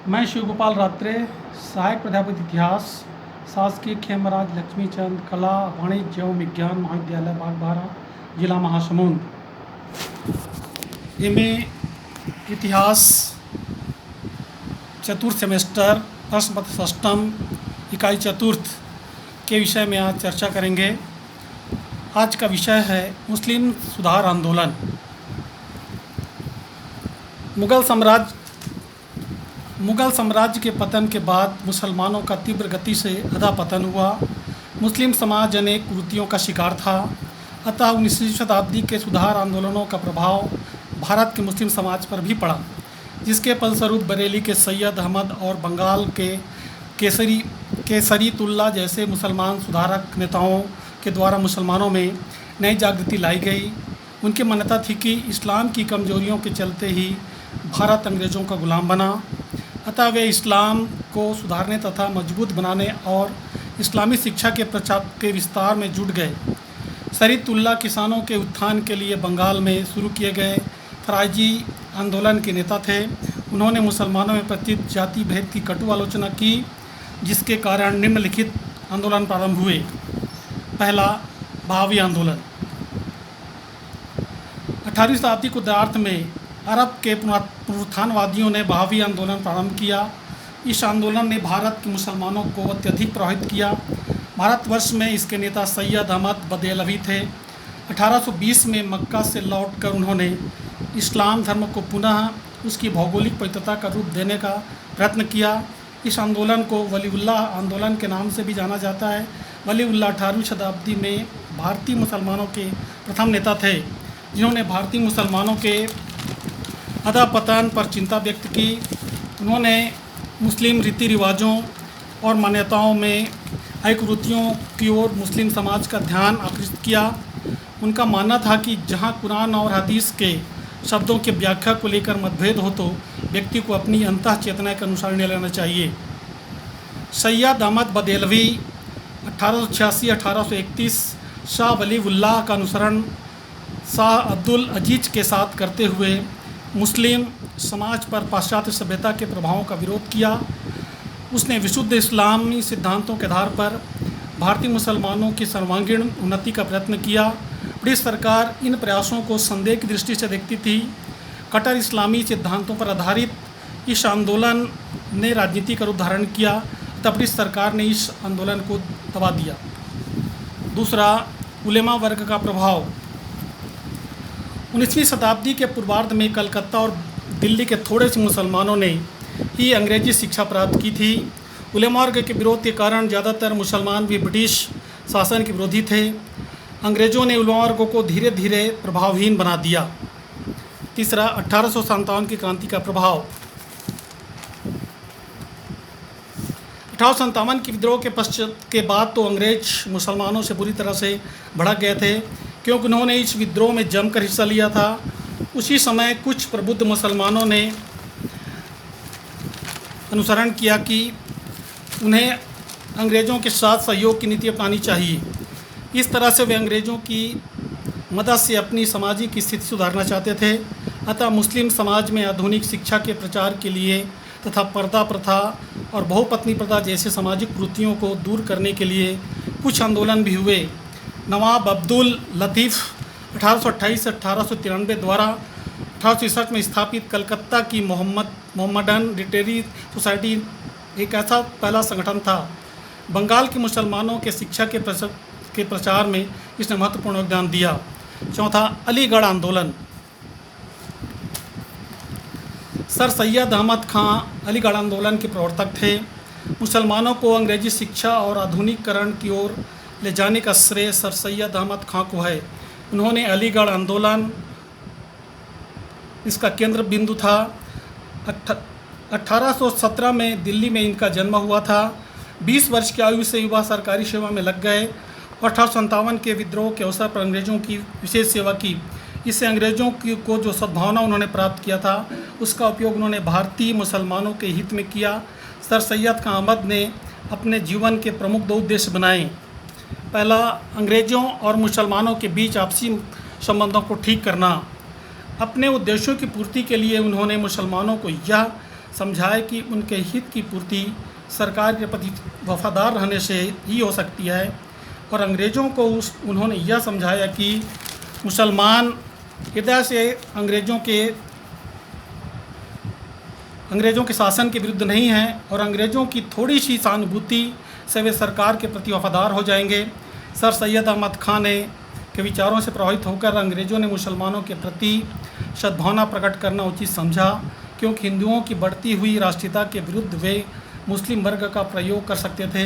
मैं शिवगोपाल रात्रे, सहायक प्राध्यापक इतिहास, शासकीय खेमराज लक्ष्मीचंद कला वाणिज्य एवं विज्ञान महाविद्यालय बागबाहरा, जिला महासमुंद। एमए इतिहास चतुर्थ सेमेस्टर प्रश्न पत्र षष्टम इकाई चतुर्थ के विषय में आज चर्चा करेंगे। आज का विषय है मुस्लिम सुधार आंदोलन। मुग़ल साम्राज्य के पतन के बाद मुसलमानों का तीव्र गति से अधःपतन हुआ। मुस्लिम समाज अनेक कुरीतियों का शिकार था। अतः 19वीं शताब्दी के सुधार आंदोलनों का प्रभाव भारत के मुस्लिम समाज पर भी पड़ा, जिसके फलस्वरूप बरेली के सैयद अहमद और बंगाल के केसरीतुल्ला जैसे मुसलमान सुधारक नेताओं के द्वारा मुसलमानों में नई जागृति लाई गई। उनकी मान्यता थी कि इस्लाम की कमजोरियों के चलते ही भारत अंग्रेज़ों का गुलाम बना। अतः वे इस्लाम को सुधारने तथा मजबूत बनाने और इस्लामी शिक्षा के प्रचार के विस्तार में जुट गए। शरीयतुल्लाह किसानों के उत्थान के लिए बंगाल में शुरू किए गए फराइजी आंदोलन के नेता थे। उन्होंने मुसलमानों में प्रचलित जाति भेद की कटु आलोचना की, जिसके कारण निम्नलिखित आंदोलन प्रारंभ हुए। पहला, बहावी आंदोलन। 18वीं शताब्दी के उत्तरार्ध में अरब के पुनरुत्थानवादियों ने बहावी आंदोलन प्रारंभ किया। इस आंदोलन ने भारत के मुसलमानों को अत्यधिक प्रभावित किया। भारतवर्ष में इसके नेता सैयद अहमद बदेलवी थे। 1820 में मक्का से लौटकर उन्होंने इस्लाम धर्म को पुनः उसकी भौगोलिक पवित्रता का रूप देने का प्रयत्न किया। इस आंदोलन को वलीउल्लाह आंदोलन के नाम से भी जाना जाता है। वलीउल्लाह 18वीं शताब्दी में भारतीय मुसलमानों के प्रथम नेता थे, जिन्होंने भारतीय मुसलमानों के अधःपतन पर चिंता व्यक्त की। उन्होंने मुस्लिम रीति रिवाजों और मान्यताओं में आई कुरीतियों की ओर मुस्लिम समाज का ध्यान आकर्षित किया। उनका मानना था कि जहां कुरान और हदीस के शब्दों की व्याख्या को लेकर मतभेद हो तो व्यक्ति को अपनी अंतः चेतना के अनुसार निर्णय लेना चाहिए। सैयद अहमद बदेलवी 1886-1831 शाह वलीउल्लाह का अनुसरण शाह अब्दुल अजीज के साथ करते हुए मुस्लिम समाज पर पाश्चात्य सभ्यता के प्रभावों का विरोध किया। उसने विशुद्ध इस्लामी सिद्धांतों के आधार पर भारतीय मुसलमानों की सर्वांगीण उन्नति का प्रयत्न किया। ब्रिटिश सरकार इन प्रयासों को संदेह की दृष्टि से देखती थी। कट्टर इस्लामी सिद्धांतों पर आधारित इस आंदोलन ने राजनीति का रूप धारण किया, तब ब्रिटिश सरकार ने इस आंदोलन को दबा दिया। दूसरा, उलेमा वर्ग का प्रभाव। 19वीं शताब्दी के पूर्वार्ध में कलकत्ता और दिल्ली के थोड़े से मुसलमानों ने ही अंग्रेजी शिक्षा प्राप्त की थी। उलेमा वर्ग के विरोध के कारण ज़्यादातर मुसलमान भी ब्रिटिश शासन के विरोधी थे। अंग्रेज़ों ने उलेमा वर्ग को धीरे धीरे प्रभावहीन बना दिया। तीसरा, 1857 की क्रांति का प्रभाव। 1857 के विद्रोह के पश्चात के बाद तो अंग्रेज मुसलमानों से बुरी तरह से भड़क गए थे, क्योंकि उन्होंने इस विद्रोह में जमकर हिस्सा लिया था। उसी समय कुछ प्रबुद्ध मुसलमानों ने अनुसरण किया कि उन्हें अंग्रेज़ों के साथ सहयोग की नीति अपनानी चाहिए। इस तरह से वे अंग्रेज़ों की मदद से अपनी सामाजिक स्थिति सुधारना चाहते थे। अतः मुस्लिम समाज में आधुनिक शिक्षा के प्रचार के लिए तथा पर्दा प्रथा और बहुपत्नी प्रथा जैसे सामाजिक कुरीतियों को दूर करने के लिए कुछ आंदोलन भी हुए। नवाब अब्दुल लतीफ़ 1828 से 1893 द्वारा 1861 में स्थापित कलकत्ता की मोहम्मडन लिटरेरी सोसाइटी एक ऐसा पहला संगठन था। बंगाल के मुसलमानों के शिक्षा के प्रचार में इसने महत्वपूर्ण योगदान दिया। चौथा, अलीगढ़ आंदोलन। सर सैयद अहमद खां अलीगढ़ आंदोलन के प्रवर्तक थे। मुसलमानों को अंग्रेजी शिक्षा और आधुनिकीकरण की ओर ले जाने का श्रेय सर सैयद अहमद खां को है। उन्होंने अलीगढ़ आंदोलन इसका केंद्र बिंदु था। 1817 में दिल्ली में इनका जन्म हुआ था। 20 वर्ष की आयु से युवा सरकारी सेवा में लग गए और 1857 के विद्रोह के अवसर पर अंग्रेज़ों की विशेष सेवा की। इससे अंग्रेज़ों को जो सद्भावना उन्होंने प्राप्त किया था, उसका उपयोग उन्होंने भारतीय मुसलमानों के हित में किया। सर सैयद खां अहमद ने अपने जीवन के प्रमुख 2 उद्देश्य बनाए। पहला, अंग्रेज़ों और मुसलमानों के बीच आपसी संबंधों को ठीक करना। अपने उद्देश्यों की पूर्ति के लिए उन्होंने मुसलमानों को यह समझाए कि उनके हित की पूर्ति सरकार के प्रति वफादार रहने से ही हो सकती है। और अंग्रेज़ों को उन्होंने यह समझाया कि मुसलमान हृदय से अंग्रेज़ों के शासन के विरुद्ध नहीं हैं और अंग्रेज़ों की थोड़ी सी सहानुभूति से वे सरकार के प्रति वफादार हो जाएंगे। सर सैयद अहमद खान के विचारों से प्रभावित होकर अंग्रेज़ों ने मुसलमानों के प्रति सद्भावना प्रकट करना उचित समझा, क्योंकि हिंदुओं की बढ़ती हुई राष्ट्रीयता के विरुद्ध वे मुस्लिम वर्ग का प्रयोग कर सकते थे।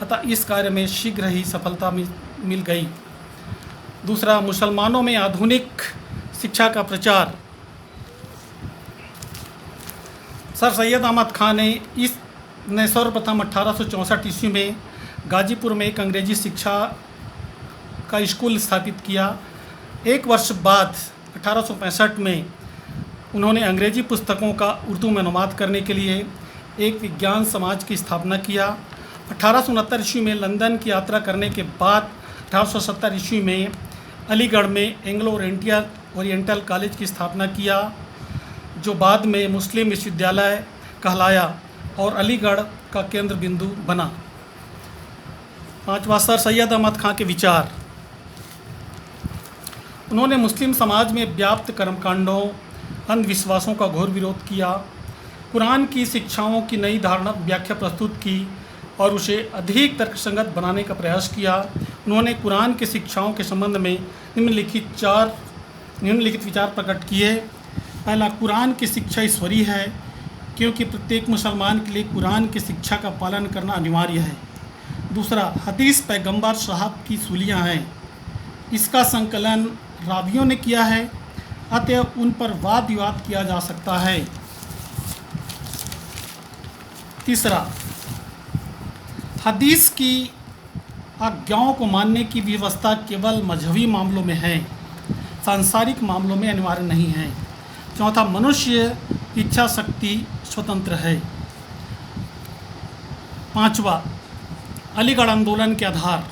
अतः इस कार्य में शीघ्र ही सफलता मिल गई। दूसरा, मुसलमानों में आधुनिक शिक्षा का प्रचार। सर सैयद अहमद खान ने सर्वप्रथम 1864 ईस्वी में गाजीपुर में एक अंग्रेजी शिक्षा का स्कूल स्थापित किया। एक वर्ष बाद 1865 में उन्होंने अंग्रेजी पुस्तकों का उर्दू में अनुवाद करने के लिए एक विज्ञान समाज की स्थापना किया। 1869 ईस्वी में लंदन की यात्रा करने के बाद 1870 ईस्वी में अलीगढ़ में एंग्लो ओरिएंटल कॉलेज की स्थापना किया, जो बाद में मुस्लिम विश्वविद्यालय कहलाया और अलीगढ़ का केंद्र बिंदु बना। पांचवा, सर सैयद अहमद खान के विचार। उन्होंने मुस्लिम समाज में व्याप्त कर्मकांडों, अंधविश्वासों का घोर विरोध किया, कुरान की शिक्षाओं की नई धारणा व्याख्या प्रस्तुत की और उसे अधिक तर्कसंगत बनाने का प्रयास किया। उन्होंने कुरान की शिक्षाओं के संबंध में निम्नलिखित विचार प्रकट किए। पहला, कुरान की शिक्षा ईश्वरीय है, क्योंकि प्रत्येक मुसलमान के लिए कुरान की शिक्षा का पालन करना अनिवार्य है। दूसरा, हदीस पैगंबर साहब की सूलियाँ हैं, इसका संकलन रावियों ने किया है, अतः उन पर वाद विवाद किया जा सकता है। तीसरा, हदीस की आज्ञाओं को मानने की व्यवस्था केवल मजहबी मामलों में है, सांसारिक मामलों में अनिवार्य नहीं है। चौथा, मनुष्य की इच्छा शक्ति स्वतंत्र है। पांचवा, अलीगढ़ आंदोलन के आधार।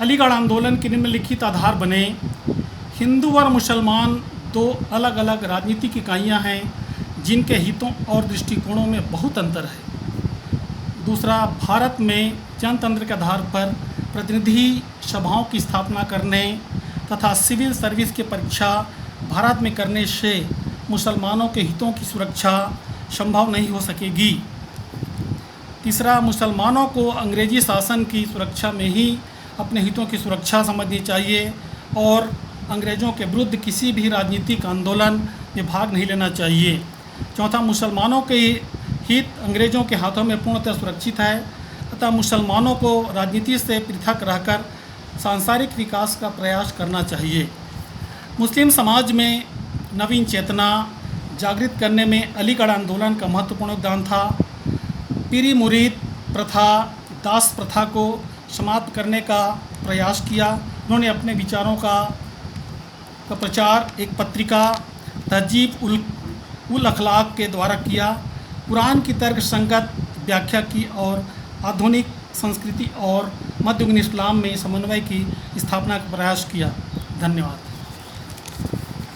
अलीगढ़ आंदोलन के निम्नलिखित आधार बने। हिंदू और मुसलमान दो अलग अलग राजनीतिक इकाइयाँ हैं जिनके हितों और दृष्टिकोणों में बहुत अंतर है। दूसरा, भारत में जनतंत्र के आधार पर प्रतिनिधि सभाओं की स्थापना करने तथा सिविल सर्विस की परीक्षा भारत में करने से मुसलमानों के हितों की सुरक्षा संभव नहीं हो सकेगी। तीसरा, मुसलमानों को अंग्रेजी शासन की सुरक्षा में ही अपने हितों की सुरक्षा समझनी चाहिए और अंग्रेज़ों के विरुद्ध किसी भी राजनीतिक आंदोलन में भाग नहीं लेना चाहिए। चौथा, मुसलमानों के हित अंग्रेज़ों के हाथों में पूर्णतः सुरक्षित है, अतः मुसलमानों को राजनीति से पृथक रहकर सांसारिक विकास का प्रयास करना चाहिए। मुस्लिम समाज में नवीन चेतना जागृत करने में अलीगढ़ आंदोलन का महत्वपूर्ण योगदान था। पीरी मुरीद प्रथा, दास प्रथा को समाप्त करने का प्रयास किया। उन्होंने अपने विचारों का प्रचार एक पत्रिका तहजीब उल अखलाक के द्वारा किया। कुरान की तर्क संगत व्याख्या की और आधुनिक संस्कृति और मध्ययुगीन इस्लाम में समन्वय की स्थापना का प्रयास किया। धन्यवाद।